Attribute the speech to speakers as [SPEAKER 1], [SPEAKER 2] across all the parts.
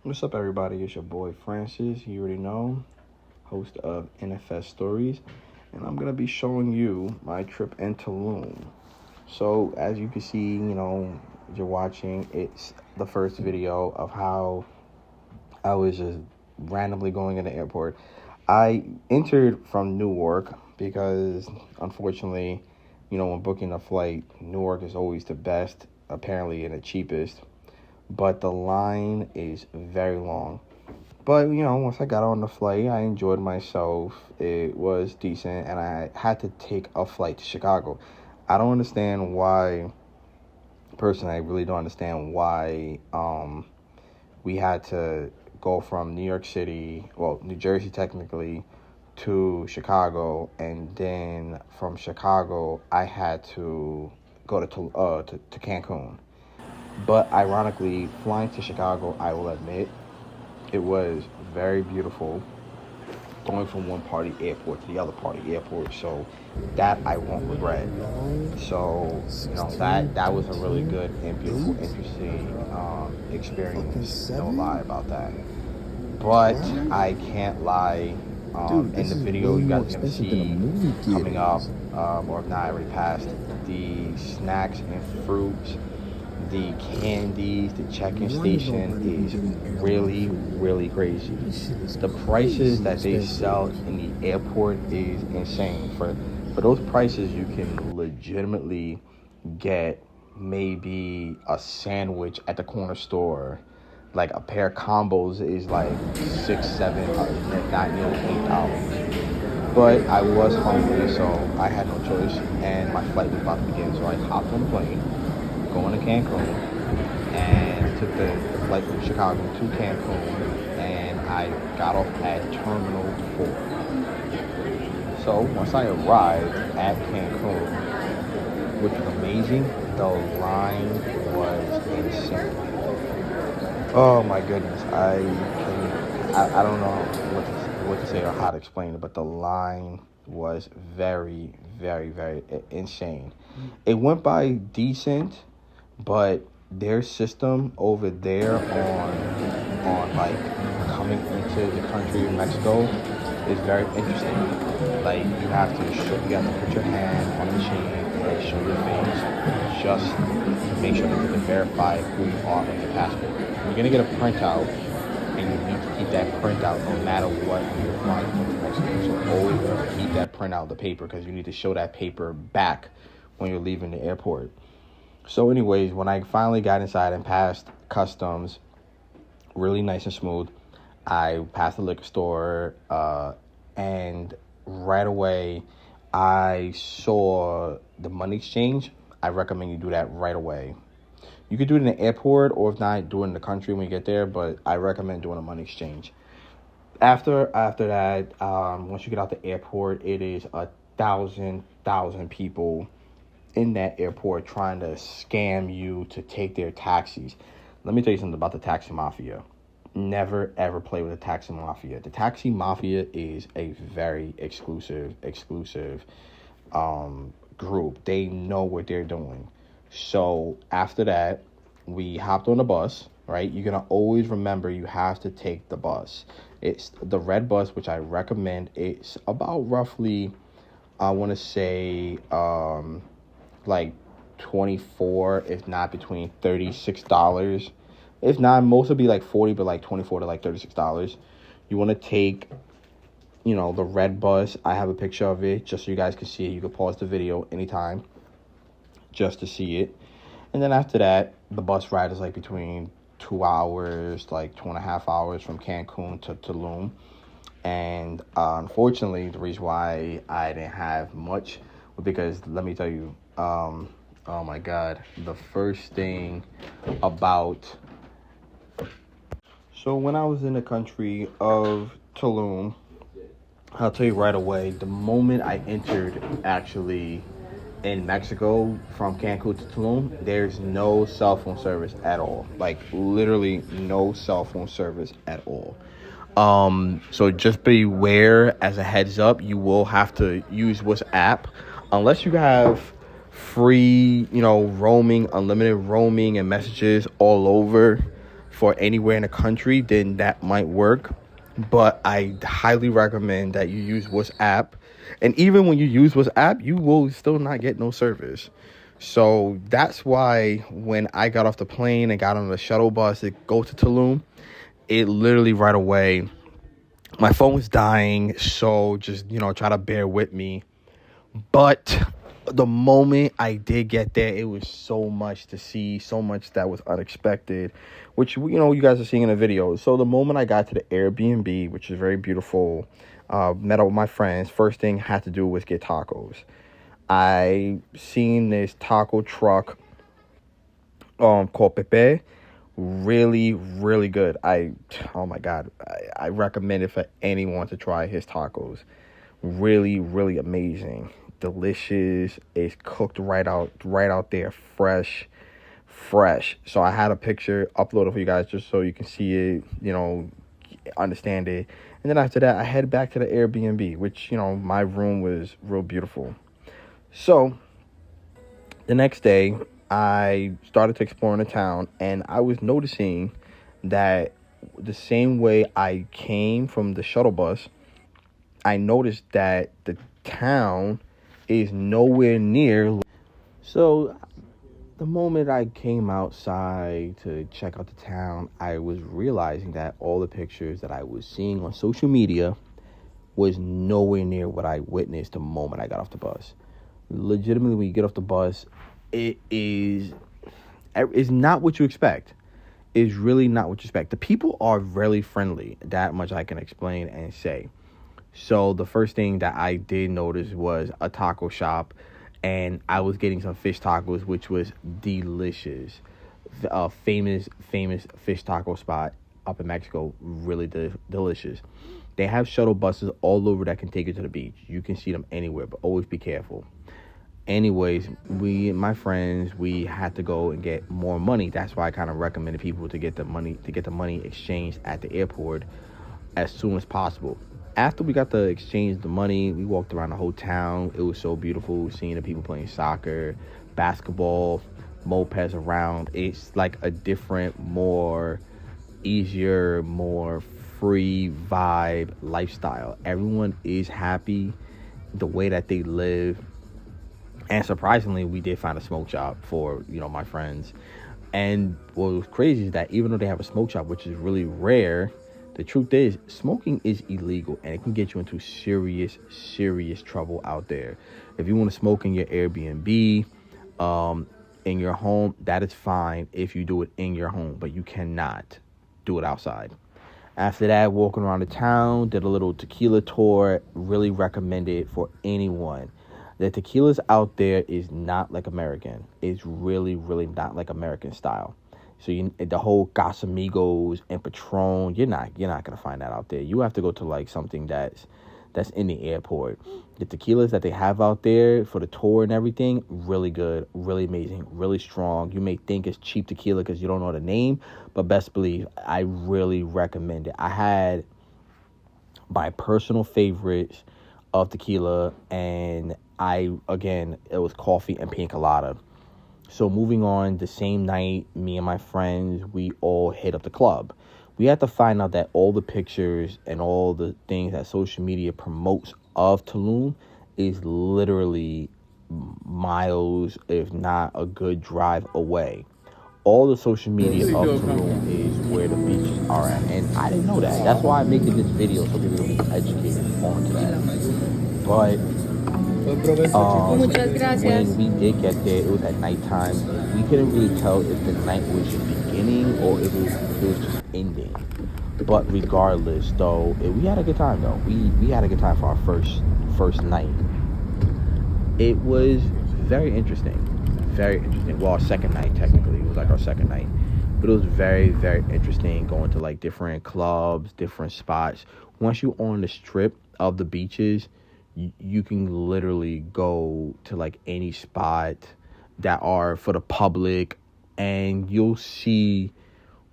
[SPEAKER 1] What's up, everybody? It's your boy Francis. You already know, host of NFS Stories, and I'm gonna be showing you my trip in Tulum. So, as you can see, you're watching. It's the first video of how I was just randomly going in the airport. I entered from Newark because, unfortunately, when booking a flight, Newark is always the best, apparently, and the cheapest. But the line is very long. But, once I got on the flight, I enjoyed myself. It was decent, and I had to take a flight to Chicago. I don't understand why, personally, I really don't understand why we had to go from New York City, well, New Jersey technically, to Chicago, and then from Chicago, I had to go to Cancun. But ironically, flying to Chicago, I will admit, it was very beautiful going from one party airport to the other party airport. So that I won't regret. So, that was a really good and beautiful, interesting experience. No lie about that. But I can't lie. In the video, you guys are going to see coming up, or if not, I already passed, the snacks and fruits, the candies, the check-in station is really, really crazy. The prices that they sell in the airport is insane. For those prices, you can legitimately get maybe a sandwich at the corner store. Like a pair of combos is like $6, $7, not nearly $8. But I was hungry, so I had no choice, and my flight was about to begin. So I hopped on the plane, going to Cancun, and took the flight from Chicago to Cancun, and I got off at Terminal 4. So once I arrived at Cancun, which was amazing, the line was insane. Oh my goodness, I don't know what to say or how to explain it, but the line was very, very, very insane. It went by decent, but their system over there on like coming into the country of Mexico is very interesting. Like you have to put your hand on the machine and show your face. Just make sure that you can verify who you are on your passport. You're gonna get a printout, and you need to keep that printout no matter what when you're flying to Mexico. So always keep that printout, the paper, because you need to show that paper back when you're leaving the airport. So anyways, when I finally got inside and passed customs, really nice and smooth, I passed the liquor store, and right away I saw the money exchange. I recommend you do that right away. You could do it in the airport, or if not, do it in the country when you get there, but I recommend doing a money exchange. After that, once you get out the airport, it is a thousand people in that airport trying to scam you to take their taxis. Let me tell you something about the taxi mafia. Never ever play with the taxi mafia. The taxi mafia is a very exclusive group. They know what they're doing. So after that, we hopped on the bus, right? You're going to always remember you have to take the bus. It's the red bus, which I recommend. It's about roughly, I want to say, like 24, if not between $36. If not, most will be like 40, but like 24 to like $36. You want to take, the red bus. I have a picture of it just so you guys can see it. You can pause the video anytime just to see it. And then after that, the bus ride is like between 2 hours, like 2.5 hours from Cancun to Tulum. And unfortunately, the reason why I didn't have much was because, let me tell you, oh my God, the first thing about... So when I was in the country of Tulum, I'll tell you right away, the moment I entered actually in Mexico from Cancun to Tulum, there's no cell phone service at all. Like literally no cell phone service at all. So just beware, as a heads up, you will have to use WhatsApp unless you have free, roaming, unlimited roaming and messages all over for anywhere in the country, then that might work. But I highly recommend that you use WhatsApp. And even when you use WhatsApp, you will still not get no service. So that's why when I got off the plane and got on the shuttle bus to go to Tulum, it literally right away, my phone was dying. So just, try to bear with me. But the moment I did get there, it was so much to see, so much that was unexpected, which, you guys are seeing in the video. So the moment I got to the Airbnb, which is very beautiful, met up with my friends, first thing I had to do was get tacos. I seen this taco truck called Pepe. Really, really good. Oh my God, I recommend it for anyone to try his tacos. Really, really amazing. Delicious. It's cooked right out there, fresh. So I had a picture uploaded for you guys just so you can see it, understand it. And then after that, I head back to the Airbnb, which, my room was real beautiful. So the next day, I started to explore the town, and I was noticing that the same way I came from the shuttle bus, I noticed that the town is nowhere near. So the moment I came outside to check out the town, I was realizing that all the pictures that I was seeing on social media was nowhere near what I witnessed the moment I got off the bus. Legitimately, when you get off the bus, it's not what you expect. It's really not what you expect. The people are really friendly. That much I can explain and say. So the first thing that I did notice was a taco shop, and I was getting some fish tacos, which was delicious. Famous fish taco spot up in Mexico, really delicious. They have shuttle buses all over that can take you to the beach. You can see them anywhere, but always be careful. Anyways, my friends, we had to go and get more money. That's why I kind of recommended people to get the money exchanged at the airport as soon as possible. After we got to exchange the money, we walked around the whole town. It was so beautiful seeing the people playing soccer, basketball, mopeds around. It's like a different, more easier, more free vibe lifestyle. Everyone is happy the way that they live. And surprisingly, we did find a smoke shop for, my friends. And what was crazy is that even though they have a smoke shop, which is really rare, the truth is smoking is illegal, and it can get you into serious trouble out there. If you want to smoke in your Airbnb, in your home, that is fine if you do it in your home, but you cannot do it outside. After that, walking around the town, did a little tequila tour. Really recommend it for anyone. The tequilas out there is not like American. It's really, really not like American style. So the whole Casamigos and Patron, you're not gonna find that out there. You have to go to like something that's in the airport. The tequilas that they have out there for the tour and everything, really good, really amazing, really strong. You may think it's cheap tequila because you don't know the name, but best believe I really recommend it. I had my personal favorites of tequila, and it was coffee and pina colada. So moving on, the same night, me and my friends, we all hit up the club. We had to find out that all the pictures and all the things that social media promotes of Tulum is literally miles, if not a good drive away. All the social media of Tulum is where the beaches are at. And I didn't know that. That's why I'm making this video, so people can be educated on that. But when we did get there, it was at nighttime. We couldn't really tell if the night was beginning or if it was just ending. But regardless, though, we had a good time. Though we had a good time for our first night. It was very interesting. Well, our second night technically, it was like our second night, but it was very, very interesting going to like different clubs, different spots. Once you're on the strip of the beaches, you can literally go to like any spot that are for the public, and you'll see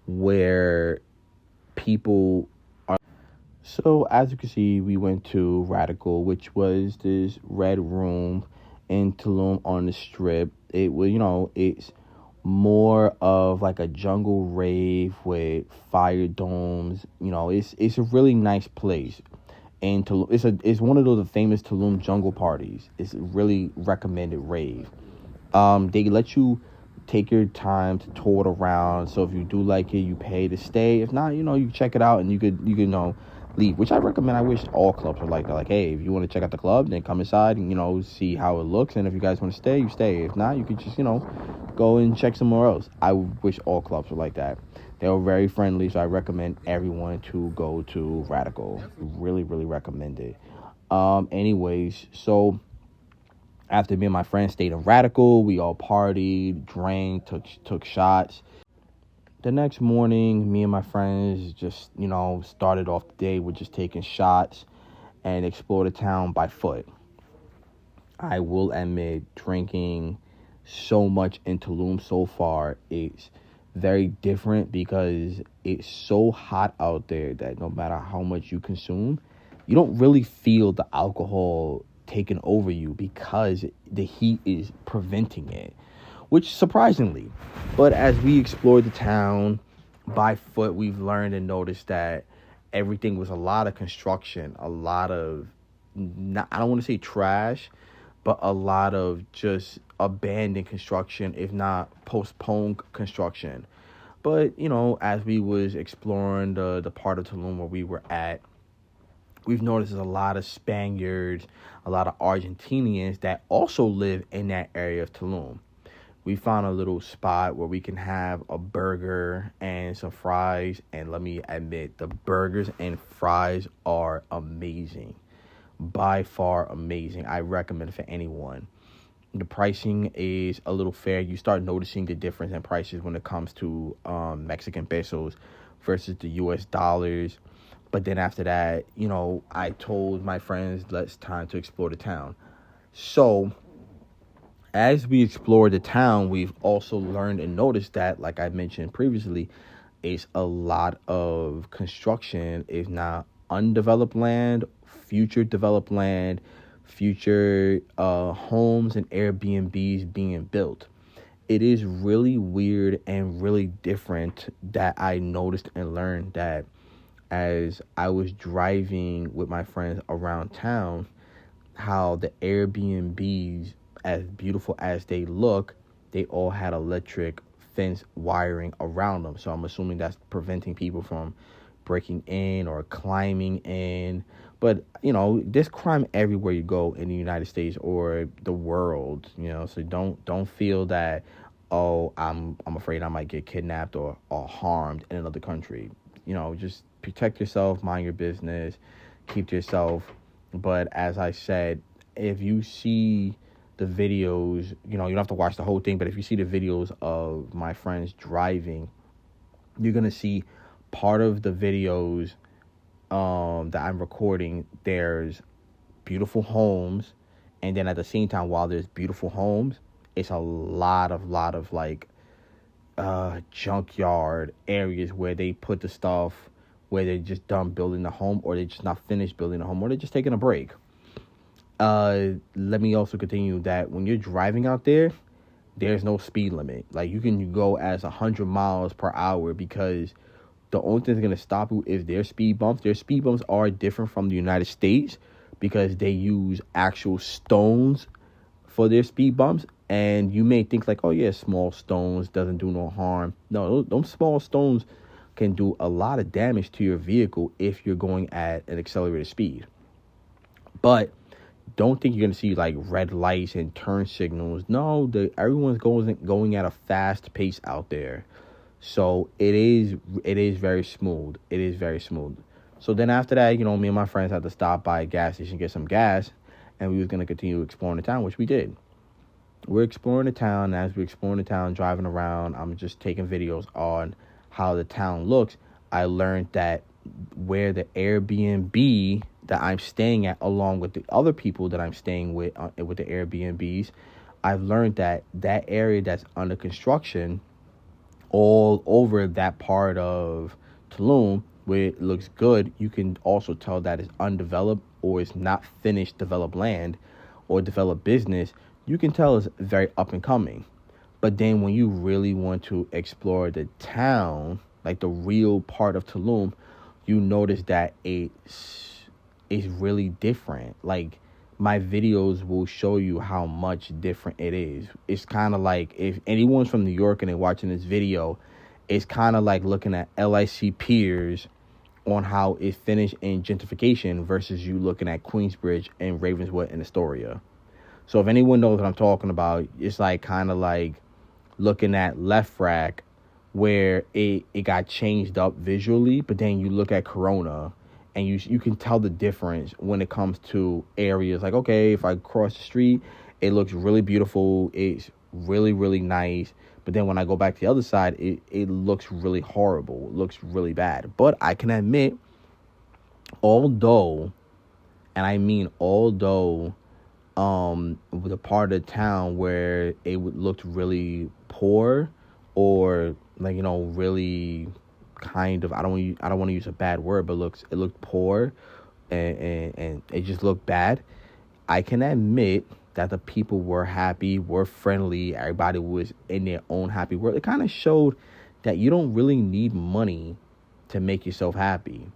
[SPEAKER 1] where people are. So as you can see, we went to Radical, which was this red room in Tulum on the strip. It was, it's more of like a jungle rave with fire domes. It's a really nice place. And it's one of those famous Tulum jungle parties. It's a really recommended rave. They let you take your time to tour it around. So if you do like it, you pay to stay. If not, you check it out and you can leave. Which I recommend. I wish all clubs are like that. Like, hey, if you want to check out the club, then come inside and see how it looks. And if you guys want to stay, you stay. If not, you could just go and check somewhere else. I wish all clubs were like that. They were very friendly, so I recommend everyone to go to Radical. Really, really recommend it. Anyways, so after me and my friends stayed in Radical, we all partied, drank, took shots. The next morning, me and my friends just, started off the day with just taking shots and explore the town by foot. I will admit, drinking so much in Tulum so far is very different because it's so hot out there that no matter how much you consume, you don't really feel the alcohol taking over you because the heat is preventing it, which surprisingly. But as we explored the town by foot, we've learned and noticed that everything was a lot of construction, a lot of, I don't want to say trash, but a lot of just abandoned construction, if not postponed construction. But, as we was exploring the part of Tulum where we were at, we've noticed there's a lot of Spaniards, a lot of Argentinians that also live in that area of Tulum. We found a little spot where we can have a burger and some fries. And let me admit, the burgers and fries are amazing. By far amazing. I recommend it for anyone. The pricing is a little fair. You start noticing the difference in prices when it comes to Mexican pesos versus the US dollars. But then after that, I told my friends, let's time to explore the town. So as we explore the town, we've also learned and noticed that, like I mentioned previously, it's a lot of construction, if not undeveloped land, future developed land, future homes and Airbnbs being built. It is really weird and really different that I noticed and learned that as I was driving with my friends around town, how the Airbnbs, as beautiful as they look, they all had electric fence wiring around them. So I'm assuming that's preventing people from breaking in or climbing in. But, there's crime everywhere you go in the United States or the world, so don't feel that, oh, I'm afraid I might get kidnapped or harmed in another country. Just protect yourself, mind your business, keep to yourself. But as I said, if you see the videos, you don't have to watch the whole thing, but if you see the videos of my friends driving, you're going to see part of the videos that I'm recording, there's beautiful homes, and then at the same time, while there's beautiful homes, it's a lot of like junkyard areas where they put the stuff where they're just done building the home, or they're just not finished building the home, or they're just taking a break. Let me also continue that when you're driving out there, there's no speed limit. Like, you can go as 100 miles per hour because the only thing that's going to stop you is their speed bumps. Their speed bumps are different from the United States because they use actual stones for their speed bumps. And you may think like, oh yeah, small stones doesn't do no harm. No, those small stones can do a lot of damage to your vehicle if you're going at an accelerated speed. But don't think you're going to see like red lights and turn signals. No, everyone's going at a fast pace out there. So it is very smooth. It is very smooth. So then after that, me and my friends had to stop by a gas station, get some gas, and we was going to continue exploring the town, which we did. We're exploring the town. And as we're exploring the town, driving around, I'm just taking videos on how the town looks. I learned that where the Airbnb that I'm staying at, along with the other people that I'm staying with the Airbnbs, I've learned that area that's under construction, all over that part of Tulum where it looks good, you can also tell that it's undeveloped or it's not finished developed land or developed business. You can tell it's very up and coming. But then when you really want to explore the town, like the real part of Tulum, you notice that it's really different. Like my videos will show you how much different it is. It's kind of like if anyone's from New York and they're watching this video, it's kind of like looking at LIC Piers on how it finished in gentrification versus you looking at Queensbridge and Ravenswood and Astoria. So if anyone knows what I'm talking about, it's like kind of like looking at Left Rack where it got changed up visually, but then you look at Corona and you can tell the difference when it comes to areas. Like, okay, if I cross the street, it looks really beautiful. It's really, really nice. But then when I go back to the other side, it looks really horrible. It looks really bad. But I can admit, although, and I mean although, the part of the town where it looked really poor, or like, really kind of, I don't want to use a bad word, but it looked poor, and it just looked bad. I can admit that the people were happy, were friendly, everybody was in their own happy world. It kind of showed that you don't really need money to make yourself happy.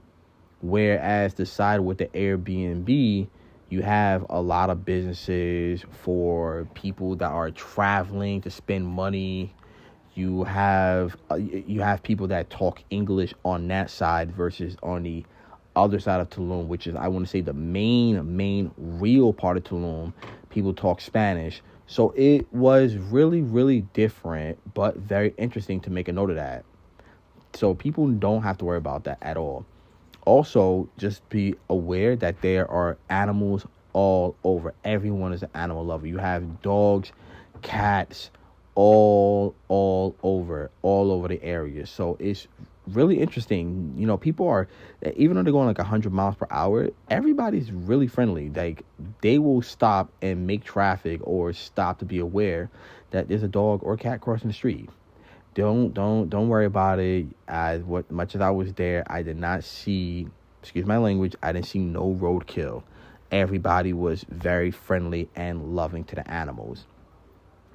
[SPEAKER 1] Whereas the side with the Airbnb, you have a lot of businesses for people that are traveling to spend money. You have people that talk English on that side versus on the other side of Tulum, which is, I want to say, the main real part of Tulum. People talk Spanish. So it was really, really different, but very interesting to make a note of that. So people don't have to worry about that at all. Also, just be aware that there are animals all over. Everyone is an animal lover. You have dogs, cats, all over the area. So it's really interesting. People are, even though they're going like 100 miles per hour, everybody's really friendly. Like, they will stop and make traffic or stop to be aware that there's a dog or a cat crossing the street. Don't worry about it. Much as I was there, I did not see, excuse my language, I didn't see no roadkill. Everybody was very friendly and loving to the animals.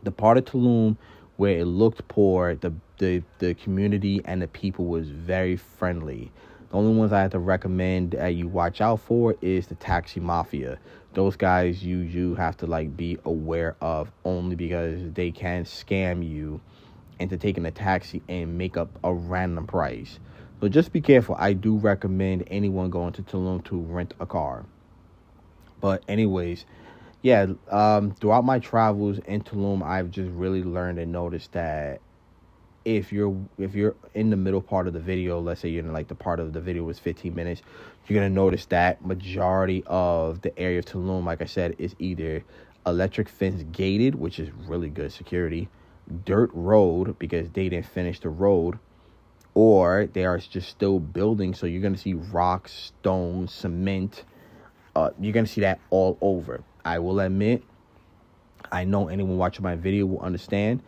[SPEAKER 1] The part of Tulum where it looked poor, the community and the people was very friendly. The only ones I have to recommend that you watch out for is the taxi mafia. Those guys you have to be aware of, only because they can scam you into taking a taxi and make up a random price. So just be careful. I do recommend anyone going to Tulum to rent a car. But anyways, yeah, throughout my travels in Tulum, I've just really learned and noticed that if you're in the middle part of the video, let's say you're in the part of the video was 15 minutes, you're going to notice that majority of the area of Tulum, like I said, is either electric fence gated, which is really good security, dirt road because they didn't finish the road, or they are just still building. So you're going to see rocks, stone, cement. You're going to see that all over. I will admit, I know anyone watching my video will understand,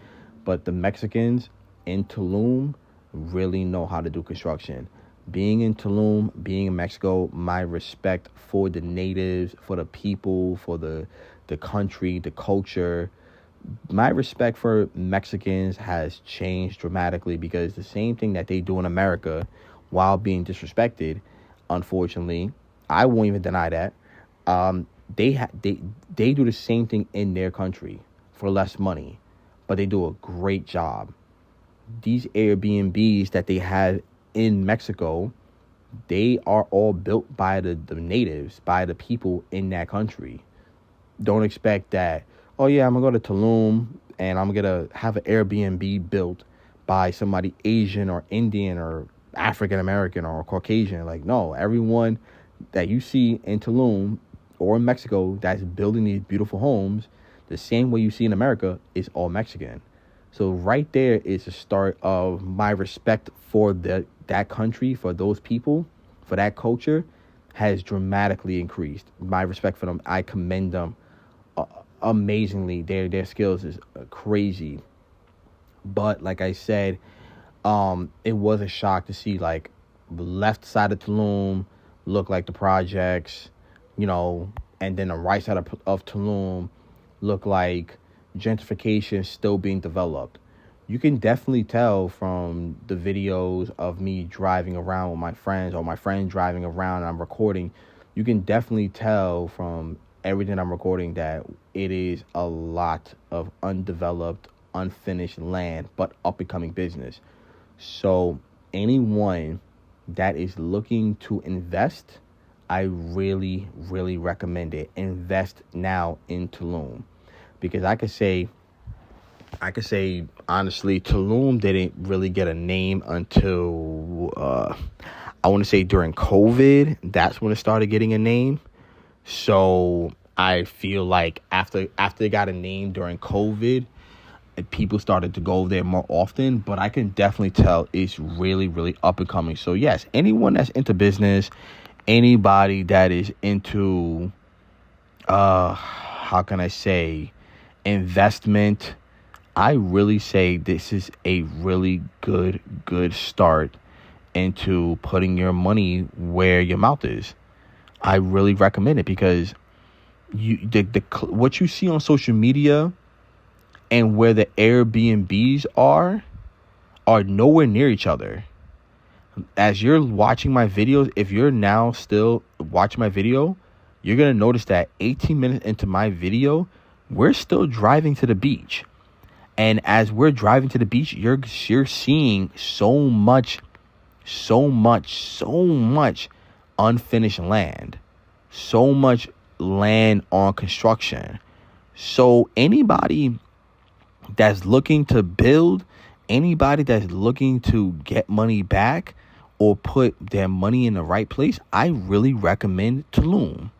[SPEAKER 1] but the Mexicans in Tulum really know how to do construction. Being in Tulum, being in Mexico, my respect for the natives, for the people, for the country, the culture. My respect for Mexicans has changed dramatically, because the same thing that they do in America while being disrespected, unfortunately, I won't even deny that, they do the same thing in their country for less money, but they do a great job. These Airbnbs that they have in Mexico, they are all built by the natives, by the people in that country. Don't expect that, oh yeah, I'm going to go to Tulum and I'm going to have an Airbnb built by somebody Asian or Indian or African American or Caucasian. No, everyone that you see in Tulum or in Mexico that's building these beautiful homes, the same way you see in America, is all Mexican. So right there is the start of my respect for that country, for those people, for that culture, has dramatically increased. My respect for them, I commend them amazingly. Their skills is crazy. But like I said, it was a shock to see the left side of Tulum look like the projects, and then the right side of Tulum look like gentrification is still being developed. You can definitely tell from the videos of me driving around with my friends or my friends driving around and I'm recording. You can definitely tell from everything I'm recording that it is a lot of undeveloped, unfinished land, but up and coming business. So anyone that is looking to invest, I really, really recommend it. Invest now in Tulum. Because I could say honestly, Tulum didn't really get a name until I want to say during COVID. That's when it started getting a name. So I feel like after it got a name during COVID, people started to go there more often. But I can definitely tell it's really, really up and coming. So yes, anyone that's into business, anybody that is into how can I say, investment, I really say this is a really good start into putting your money where your mouth is. I really recommend it because what you see on social media and where the Airbnbs are nowhere near each other. As you're watching my videos, if you're now still watching my video, you're going to notice that 18 minutes into my video, we're still driving to the beach. And as we're driving to the beach, you're seeing so much unfinished land. So much land on construction. So anybody that's looking to build, anybody that's looking to get money back or put their money in the right place, I really recommend Tulum.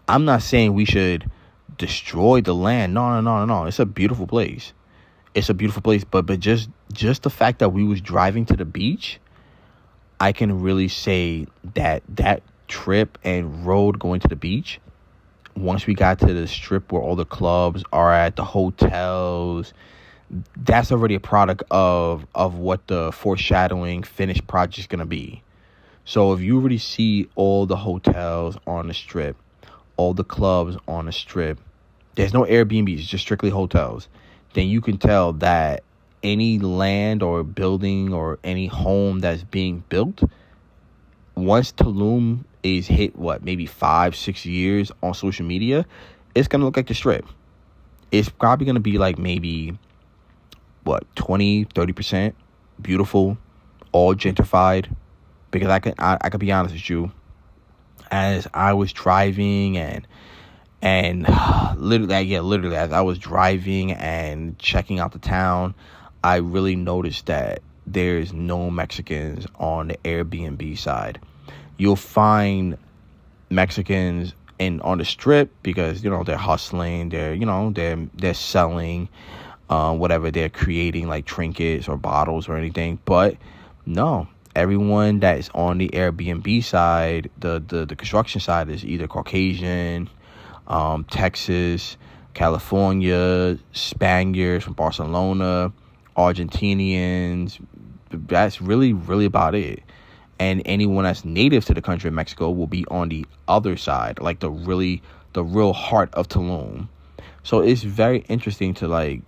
[SPEAKER 1] I'm not saying we should destroy the land. No. It's a beautiful place. But just the fact that we was driving to the beach, I can really say that trip and road going to the beach, once we got to the strip where all the clubs are at, the hotels, that's already a product of what the foreshadowing finished project is going to be. So if you already see all the hotels on the strip, all the clubs on the strip, there's no Airbnbs, just strictly hotels, then you can tell that any land or building or any home that's being built, once Tulum is hit, maybe 5-6 years on social media, it's going to look like the strip. It's probably going to be like maybe 20-30% beautiful, all gentrified. Because I could be honest with you, as I was driving and literally as I was driving and checking out the town, I really noticed that there's no Mexicans on the Airbnb side. You'll find Mexicans on the strip because they're hustling, they're selling whatever they're creating, like trinkets or bottles or anything. But no, everyone that is on the Airbnb side, the construction side, is either Caucasian, Texas, California, Spaniards from Barcelona, Argentinians. That's really, really about it. And anyone that's native to the country of Mexico will be on the other side, like the real heart of Tulum. So it's very interesting to that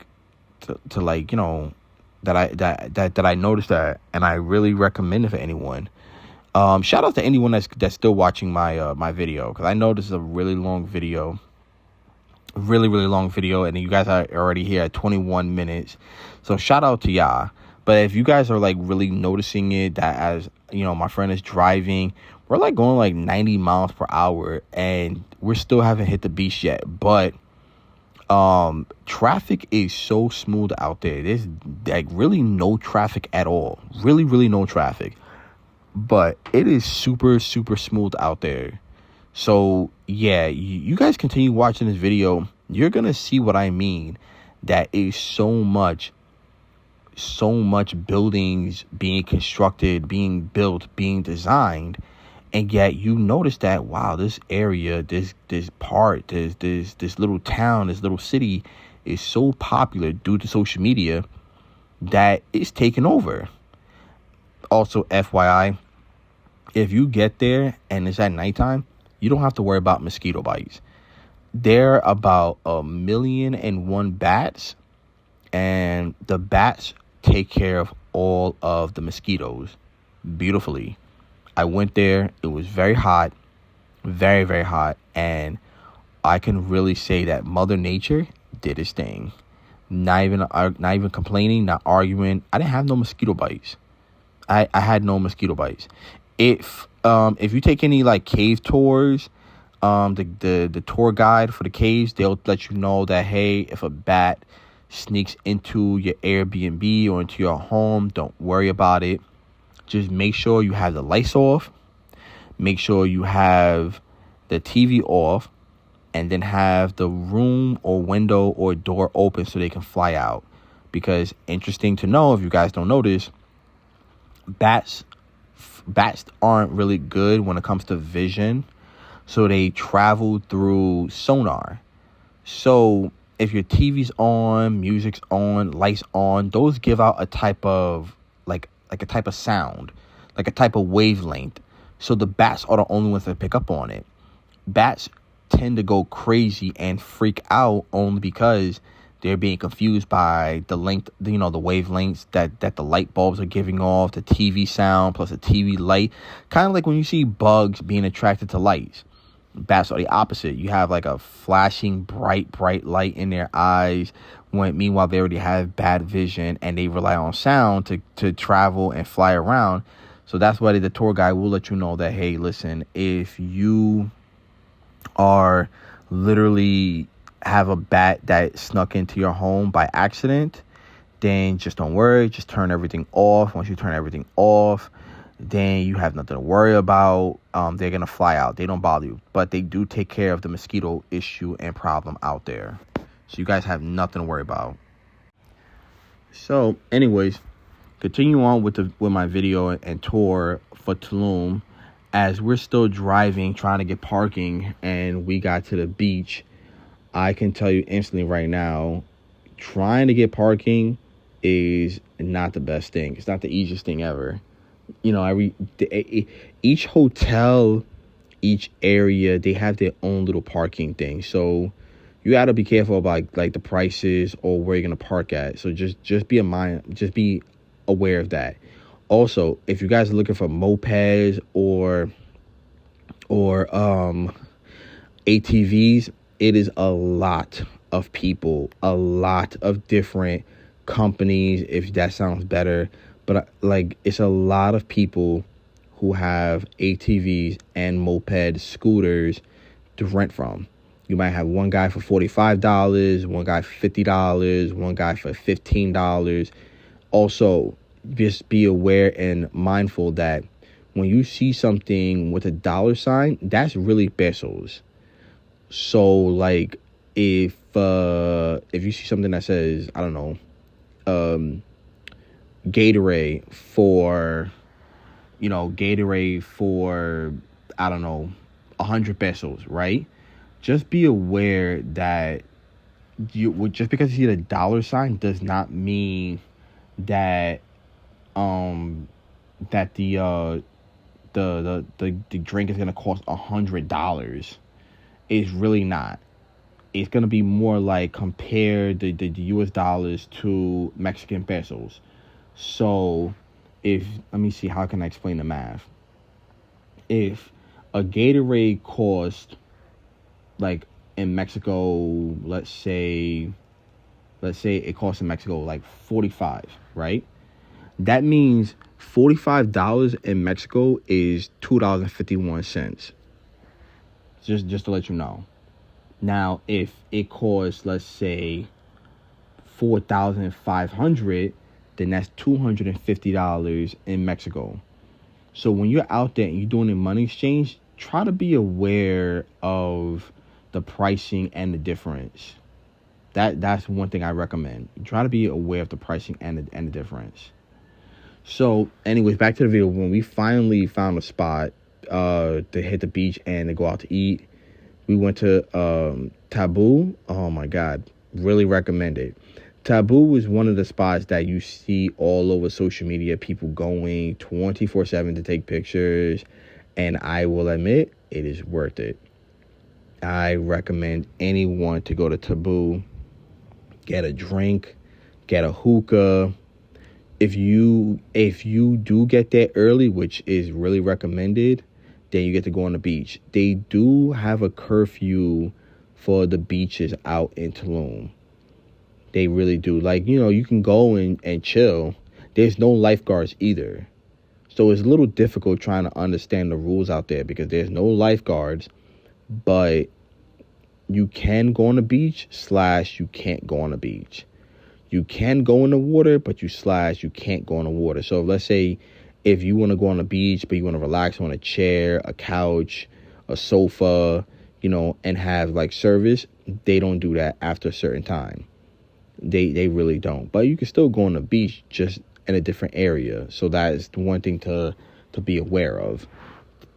[SPEAKER 1] I noticed that, and I really recommend it for anyone. Shout out to anyone that's still watching my video, because I know this is a really long video, really long video, and you guys are already here at 21 minutes. So shout out to y'all. But if you guys are really noticing it, that as my friend is driving, we're going 90 miles per hour, and we're still haven't hit the beach yet. But traffic is so smooth out there. There's really no traffic at all. Really no traffic. But it is super smooth out there. So yeah, you guys continue watching this video. You're gonna see what I mean. That is so much buildings being constructed, being built, being designed, and yet you notice that, wow, this area, this part, this little town, this little city is so popular due to social media that it's taken over. Also, FYI, if you get there and it's at nighttime, you don't have to worry about mosquito bites. There are about 1,000,001 bats, and the bats take care of all of the mosquitoes beautifully. I went there. It was very hot, very, very hot, and I can really say that Mother Nature did its thing. Not even complaining, not arguing. I didn't have no mosquito bites. I had no mosquito bites. If you take any like cave tours, the tour guide for the caves, they'll let you know that, hey, if a bat sneaks into your Airbnb or into your home, don't worry about it. Just make sure you have the lights off. Make sure you have the TV off, and then have the room or window or door open so they can fly out. Because interesting to know, if you guys don't notice, bats aren't really good when it comes to vision. So they travel through sonar. So if your TV's on, music's on, lights on, those give out a type of like a type of sound, like a type of wavelength. So the bats are the only ones that pick up on it. Bats tend to go crazy and freak out only because they're being confused by the length, the wavelengths that the light bulbs are giving off, the TV sound plus the TV light. Kind of like when you see bugs being attracted to lights. Bats are the opposite. You have like a flashing bright light in their eyes, when meanwhile they already have bad vision and they rely on sound to travel and fly around. So that's why the tour guide will let you know that, hey, listen, if you are literally have a bat that snuck into your home by accident, then just don't worry. Just turn everything off. Once you turn everything off, then you have nothing to worry about. They're going to fly out. They don't bother you. But they do take care of the mosquito issue and problem out there. So you guys have nothing to worry about. So anyways, continue on with my video and tour for Tulum. As we're still driving, trying to get parking, and we got to the beach, I can tell you instantly right now, trying to get parking is not the best thing. It's not the easiest thing ever. Each hotel, each area, they have their own little parking thing. So you got to be careful about like the prices or where you're going to park at. So just be aware of that. Also, if you guys are looking for mopeds or ATVs, it is a lot of people, a lot of different companies, if that sounds better. But it's a lot of people who have ATVs and moped scooters to rent from. You might have one guy for $45, one guy for $50, one guy for $15. Also, just be aware and mindful that when you see something with a dollar sign, that's really pesos. So like if you see something that says, I don't know, Gatorade for I don't know, 100 pesos, right? Just be aware that just because you see the dollar sign does not mean that that the drink is gonna cost $100. It's really not. It's gonna be more like compare the US dollars to Mexican pesos. So let me see, how can I explain the math? If a Gatorade cost, like in Mexico, let's say it costs in Mexico like 45, right? That means $45 in Mexico is $2.51. Just to let you know. Now, if it costs, let's say, 4,500, then that's $250 in Mexico. So when you're out there and you're doing a money exchange, try to be aware of the pricing and the difference. That's one thing I recommend. Try to be aware of the pricing and the difference. So, anyways, back to the video. When we finally found a spot to hit the beach and to go out to eat, we went to Taboo. Oh my God, really recommend it. Taboo is one of the spots that you see all over social media, people going 24/7 to take pictures, and I will admit it is worth it. I recommend anyone to go to Taboo, get a drink, get a hookah. If you do get there early, which is really recommended, then you get to go on the beach. They do have a curfew for the beaches out in Tulum. They really do. Like, you can go and chill. There's no lifeguards either. So it's a little difficult trying to understand the rules out there because there's no lifeguards, but you can go on the beach / you can't go on the beach. You can go in the water, but you can't go in the water. So let's say if you want to go on the beach, but you want to relax on a chair, a couch, a sofa, and have like service, they don't do that after a certain time. They really don't. But you can still go on the beach, just in a different area. So that is the one thing to be aware of.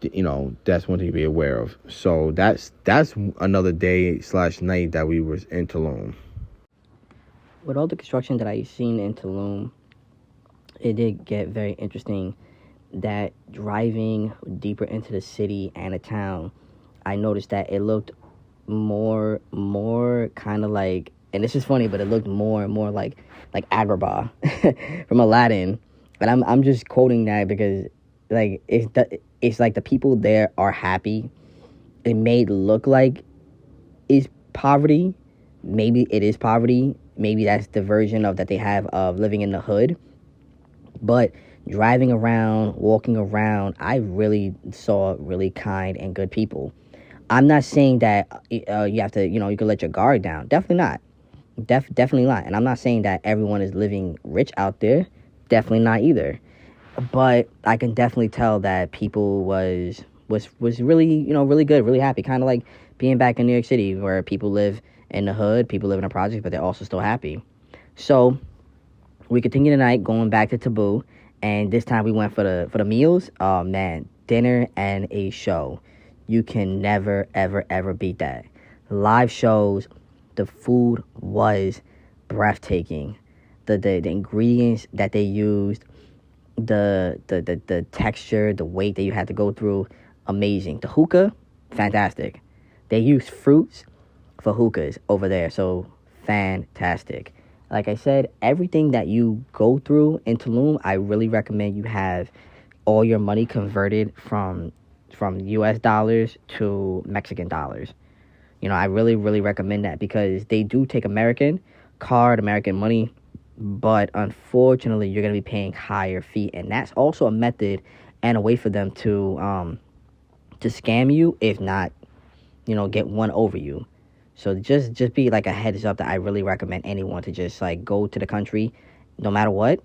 [SPEAKER 1] That's one thing to be aware of. So that's another day / night that we was in Tulum.
[SPEAKER 2] With all the construction that I've seen in Tulum, it did get very interesting that driving deeper into the city and the town, I noticed that it looked more kind of like, and this is funny, but it looked more and more like Agrabah from Aladdin. And I'm just quoting that because like it's like the people there are happy. It may look like it's poverty. Maybe it is poverty. Maybe that's the version of that they have of living in the hood. But driving around, walking around, I really saw really kind and good people. I'm not saying that you have to, you can let your guard down. Definitely not. Definitely not. And I'm not saying that everyone is living rich out there. Definitely not either. But I can definitely tell that people was really, really good, really happy. Kind of like being back in New York City where people live in the hood, people live in a project, but they're also still happy. So we continue tonight going back to Taboo, and this time we went for the meals. Oh man, dinner and a show. You can never ever ever beat that. Live shows, the food was breathtaking. The ingredients that they used, the texture, the weight that you had to go through, amazing. The hookah, fantastic. They used fruits for hookahs over there, so fantastic. Like I said, everything that you go through in Tulum, I really recommend you have all your money converted from US dollars to Mexican dollars. I really, really recommend that because they do take American card, American money, but unfortunately, you're going to be paying higher fee, and that's also a method and a way for them to scam you, if not, get one over you. So just be like a heads up that I really recommend anyone to just like go to the country, no matter what.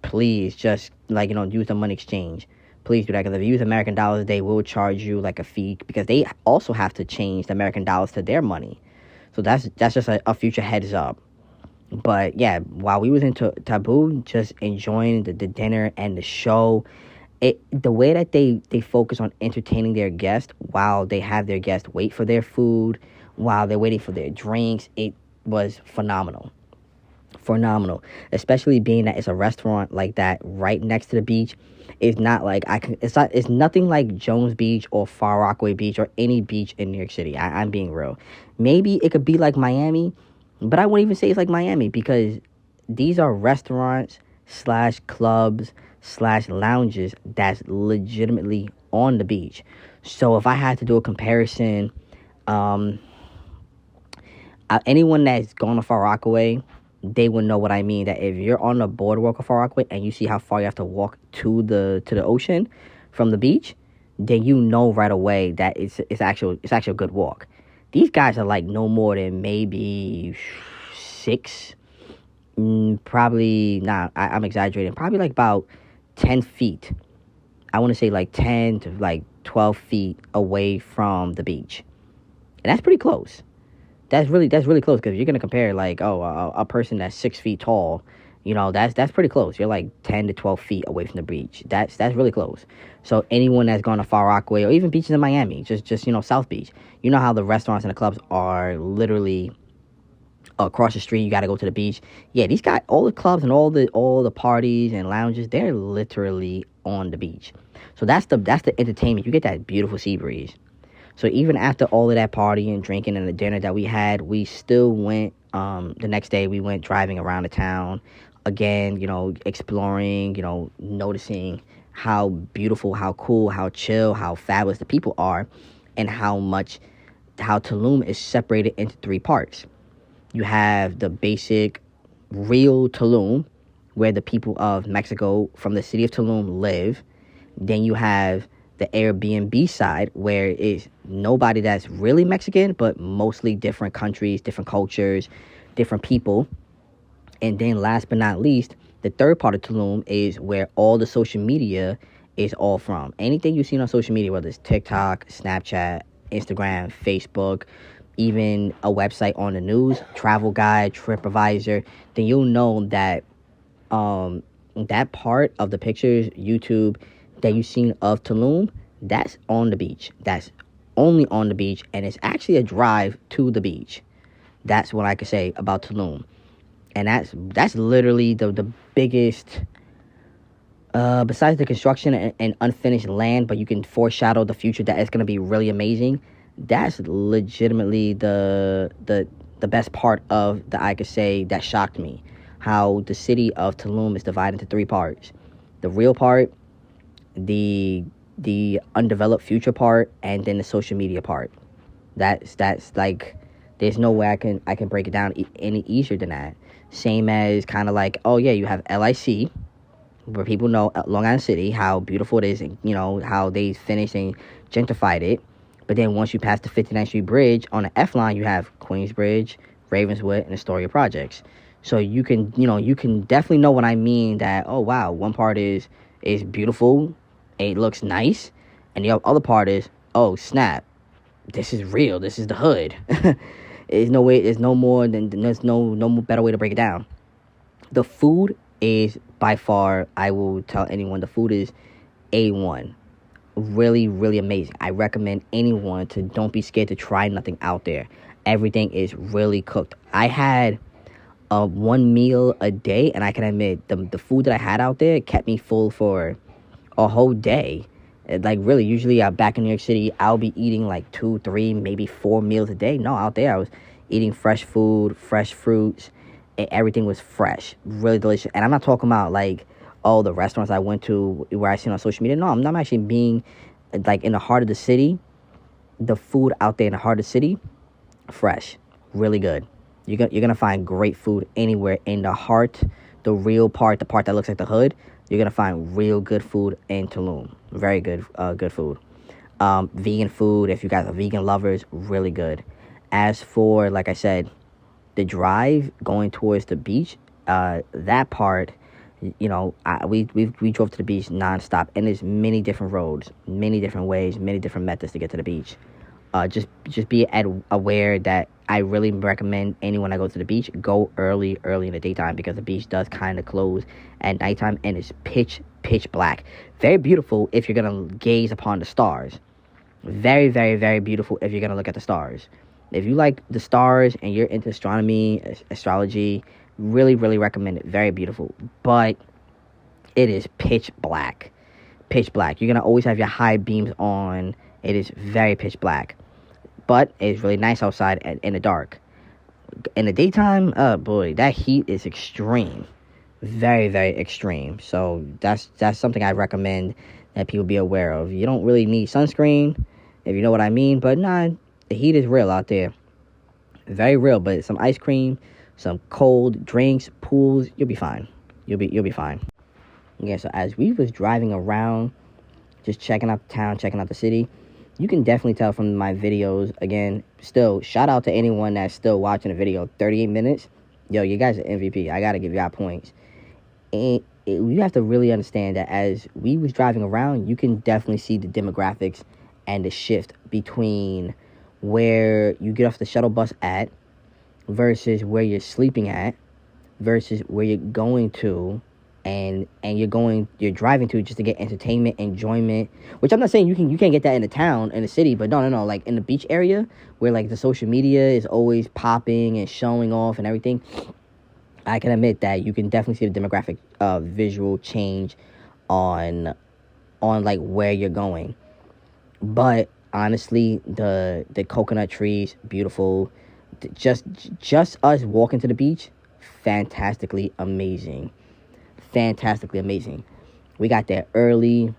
[SPEAKER 2] Please just use the money exchange. Please do that because if you use American dollars, they will charge you like a fee because they also have to change the American dollars to their money. So that's just a future heads up. But yeah, while we was into Taboo, just enjoying the dinner and the show, the way that they focus on entertaining their guests while they have their guests wait for their food, while they're waiting for their drinks, it was phenomenal. Phenomenal. Especially being that it's a restaurant like that right next to the beach. It's not like it's nothing like Jones Beach or Far Rockaway Beach or any beach in New York City. I'm being real. Maybe it could be like Miami, but I wouldn't even say it's like Miami because these are restaurants / clubs / lounges that's legitimately on the beach. So if I had to do a comparison, anyone that's gone to Far Rockaway, they would know what I mean. That if you're on the boardwalk of Far Rockaway and you see how far you have to walk to the ocean from the beach, then you know right away that it's actually a good walk. These guys are like no more than maybe 6, probably not. I'm exaggerating. Probably like about 10 feet. I want to say like 10 to like 12 feet away from the beach, and that's pretty close. That's really close because you're gonna compare like a person that's 6 feet tall, that's pretty close. You're like 10 to 12 feet away from the beach. That's really close. So anyone that's gone to Far Rockaway or even beaches in Miami, just South Beach, you know how the restaurants and the clubs are literally across the street. You got to go to the beach. Yeah, these guys, all the clubs and all the parties and lounges, they're literally on the beach. So that's the entertainment. You get that beautiful sea breeze. So even after all of that partying, drinking, and the dinner that we had, we still went. The next day, we went driving around the town again. Exploring. Noticing how beautiful, how cool, how chill, how fabulous the people are, and how Tulum is separated into three parts. You have the basic, real Tulum, where the people of Mexico from the city of Tulum live. Then you have the Airbnb side, where it's nobody that's really Mexican, but mostly different countries, different cultures, different people. And then last but not least, the third part of Tulum is where all the social media is all from. Anything you've seen on social media, whether it's TikTok, Snapchat, Instagram, Facebook, even a website on the news, travel guide, TripAdvisor, then you'll know that that part of the pictures, YouTube, that you've seen of Tulum, that's on the beach. That's only on the beach, and it's actually a drive to the beach. That's what I could say about Tulum. And that's literally the biggest, besides the construction and unfinished land, but you can foreshadow the future that it's going to be really amazing. That's legitimately the best part of I could say that shocked me. How the city of Tulum is divided into three parts. The real part, the undeveloped future part, and then the social media part. That's like, there's no way I can break it down any easier than that. Same as kind of like, oh yeah, you have LIC, where people know Long Island City, how beautiful it is, and how they finished and gentrified it. But then once you pass the 59th Street Bridge on the F line, you have Queensbridge, Ravenswood, and Astoria projects. So you can definitely know what I mean, that, oh wow, one part is beautiful, it looks nice, and the other part is, oh snap, this is real, this is the hood. There's no way, there's no more better way to break it down. The food is by far, I will tell anyone, the food is A1. Really, really amazing. I recommend anyone to don't be scared to try nothing out there. Everything is really cooked. I had one meal a day, and I can admit the food that I had out there kept me full for a whole day. Like really, usually back in New York City, I'll be eating like 2, 3, maybe 4 meals a day. No, out there I was eating fresh food, fresh fruits, and everything was fresh, really delicious. And I'm not talking about like, oh, the restaurants I went to where I seen on social media. No, I'm actually being like in the heart of the city. The food out there in the heart of the city, fresh, really good. You're gonna find great food anywhere in the heart, the real part, the part that looks like the hood. You're gonna find real good food in Tulum. Very good, good food. Vegan food, if you guys are vegan lovers, really good. As for, like I said, the drive going towards the beach, that part, we drove to the beach nonstop, and there's many different roads, many different ways, many different methods to get to the beach. Just be aware that I really recommend anyone that goes to the beach, go early in the daytime, because the beach does kind of close at nighttime, and it's pitch black. Very beautiful if you're gonna gaze upon the stars. Very, very, very beautiful if you're gonna look at the stars. If you like the stars and you're into astronomy, astrology, really, really recommend it. Very beautiful, but it is pitch black. Pitch black. You're gonna always have your high beams on. It is very pitch black. But it's really nice outside in the dark. In the daytime, oh boy, that heat is extreme. Very, very extreme. So that's something I recommend that people be aware of. You don't really need sunscreen, if you know what I mean. But nah, the heat is real out there. Very real. But some ice cream, some cold drinks, pools, you'll be fine. You'll be fine. Yeah, so as we was driving around, just checking out the town, checking out the city, you can definitely tell from my videos. Again, still, shout out to anyone that's still watching the video. 38 minutes. Yo, you guys are MVP. I got to give y'all points. And you have to really understand that as we was driving around, you can definitely see the demographics and the shift between where you get off the shuttle bus at versus where you're sleeping at versus where you're going to, and you're driving to just to get entertainment, enjoyment, which I'm not saying you can't get that in the town, in the city, but no, like in the beach area where like the social media is always popping and showing off and everything. I can admit that you can definitely see the demographic visual change on like where you're going. But honestly, the coconut trees, beautiful. Just us walking to the beach, fantastically amazing. Fantastically amazing. We got there early,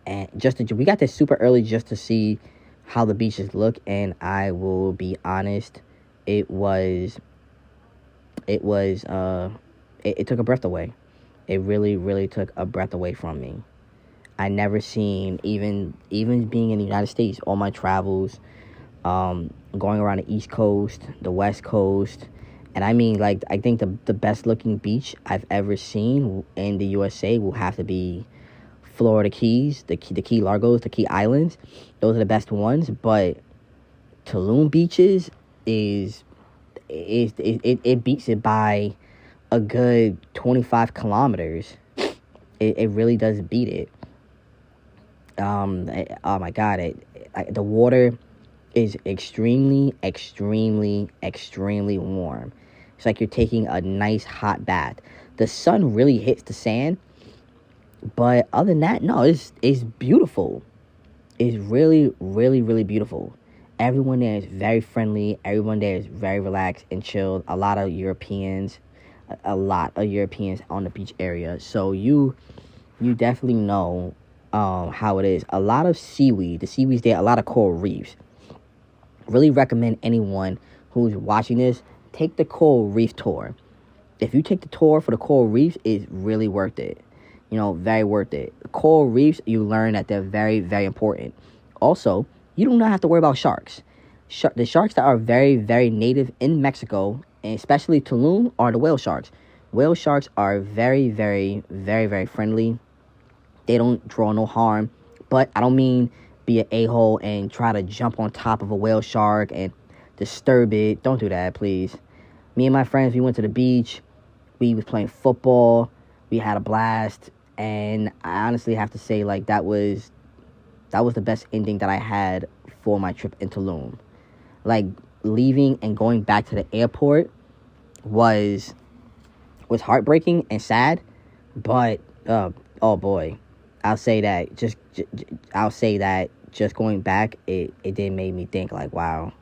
[SPEAKER 2] and we got there super early just to see how the beaches look. And I will be honest, it was it was it took a breath away. It really took a breath away from me. I never seen, even being in the United States, all my travels, going around the East Coast, the West Coast, and I mean, like, I think the best looking beach I've ever seen in the USA will have to be Florida Keys, the Key Largos, the Key Islands. Those are the best ones. But Tulum beaches it beats it by a good 25 kilometers. It really does beat it. Oh my God! The water is extremely warm. It's like you're taking a nice hot bath. The sun really hits the sand, but other than that, no, it's beautiful. It's really beautiful. Everyone there is very friendly. Everyone there is very relaxed and chilled. A lot of Europeans on the beach area. So you definitely know how it is. A lot of seaweed. The seaweed's there. A lot of coral reefs. Really recommend anyone who's watching this take the coral reef tour. If you take the tour for the coral reefs, it's really worth it. Very worth it. Coral reefs, you learn that they're very important. Also, you do not have to worry about sharks. The sharks that are very native in Mexico, and especially Tulum, are the whale sharks. Whale sharks are very friendly. They don't draw no harm. But I don't mean be an a-hole and try to jump on top of a whale shark and disturb it. Don't do that, please. Me and my friends, we went to the beach. We was playing football. We had a blast. And I honestly have to say, like, that was the best ending that I had for my trip in Tulum. Like, leaving and going back to the airport was heartbreaking and sad, but oh boy, I'll say that just going back, it did make me think, like, wow,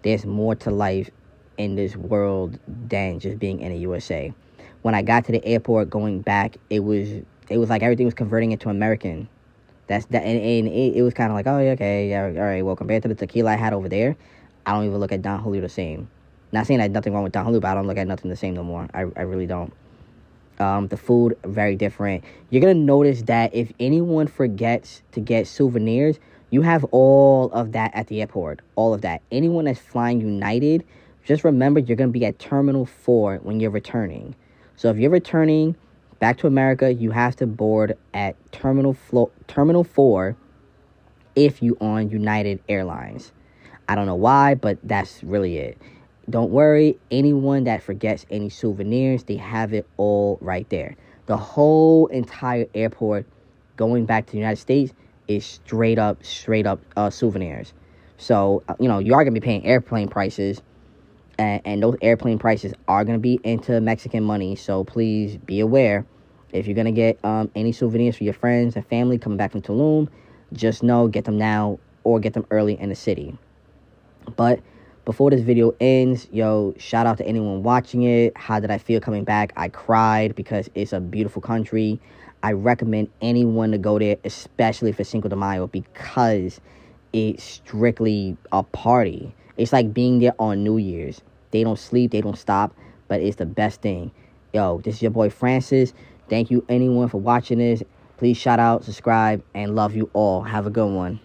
[SPEAKER 2] there's more to life in this world than just being in the USA. When I got to the airport going back, it was like everything was converting into American. And it was kind of like, oh, yeah, okay, yeah, all right. Well, compared to the tequila I had over there, I don't even look at Don Julio the same. Not saying that nothing wrong with Don Julio, but I don't look at nothing the same no more. I really don't. The food, very different. You're going to notice that if anyone forgets to get souvenirs, you have all of that at the airport. All of that. Anyone that's flying United, just remember you're going to be at Terminal 4 when you're returning. So if you're returning back to America, you have to board at Terminal 4 if you on United Airlines. I don't know why, but that's really it. Don't worry, anyone that forgets any souvenirs, they have it all right there. The whole entire airport going back to the United States is straight up souvenirs. So, you are going to be paying airplane prices, and those airplane prices are going to be into Mexican money. So please be aware, if you're going to get any souvenirs for your friends and family coming back from Tulum, just know, get them now or get them early in the city. But before this video ends, shout out to anyone watching it. How did I feel coming back? I cried because it's a beautiful country. I recommend anyone to go there, especially for Cinco de Mayo, because it's strictly a party. It's like being there on New Year's. They don't sleep, they don't stop, but it's the best thing. This is your boy Francis. Thank you anyone for watching this. Please shout out, subscribe, and love you all. Have a good one.